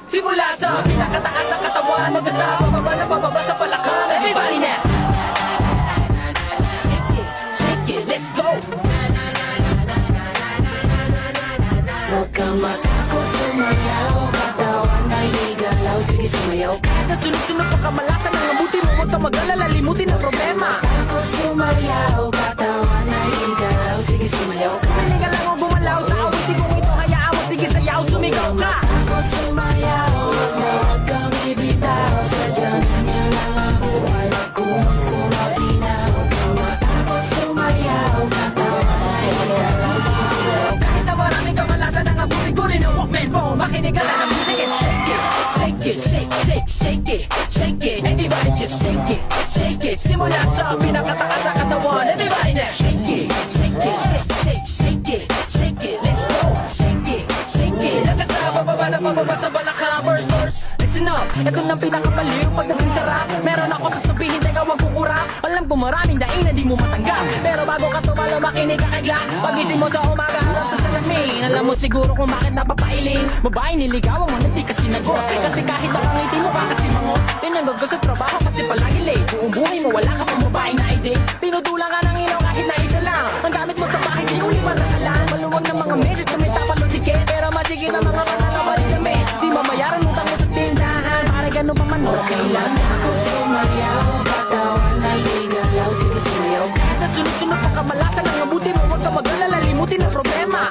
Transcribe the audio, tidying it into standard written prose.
Simula sa pinakataas ang katawan, mag-asa pababa na pababa sa palakang. Everybody now, shake it, shake it, let's go. Huwag kang matakot, sumayaw, katawan ay igalaw, sige sumayaw ka. Nasunod-sunod pa kamalasan ang abuti mo, huwag kang mag-alala, limutin ang problema. Takot sumayaw, katawan ay igalaw, sige sumayaw ka. Piling ka lang o bumalaw sa awitin kong ito, hayaan mo, sige sayaw, sumigaw ka. Takot sumayaw, huwag kang bibitaw, sadyang ganyan lang ang buhay, kumaginaw. Huwag kang matakot sumayaw, katawan ay igalaw, sige sumayaw ka. Kahit na maraming kamalasan ang abuti ko rin ang Walkman mo, makinig ka lang ng music and shake it, shake it, shake, shake, shake it, shake it. Everybody just shake it, shake it. Simula sa pinakataas sa katawan, everybody now shake it, shake it, shake, shake, shake it, shake it. Let's go, shake it, shake it. Hanggang sa bababa na bababa sa balakang verse, verse. Listen up, ito na pinakabaliw pagdating sa rap. Meron ako sasabihin, teka wag kukura. Alam ko maraming daing na di mo matanggap, pero bago ka tumalo makinig ka kagla. Pagising mo sa umaga harap sa salamin, alam mo siguro kung bakit napapailing. Babae niligawan mo na di ka sinagot, kasi kahit nakangiti mo ka kasi mangot. Tinanggap ka sa trabaho kasi palagi late. Buong buhay mo wala ka pang babae na ID. Pinutulang ka ng ilaw kahit na isa lang. Ang gamit mo sa bahay di uli marakalan. Maluwag ng mga message na may tapalong tiket, pero masigit ang mga katalabalik kami. Di mamayaran mo tango sa tindahan, para ganun pa man okay lang. Ako sumayaw, katawan ay igalaw, sige sumayaw. Kahit na sunod-sunod pa kamalasan ang abuti mo, huwag ka mag-alala, limutin ang problema.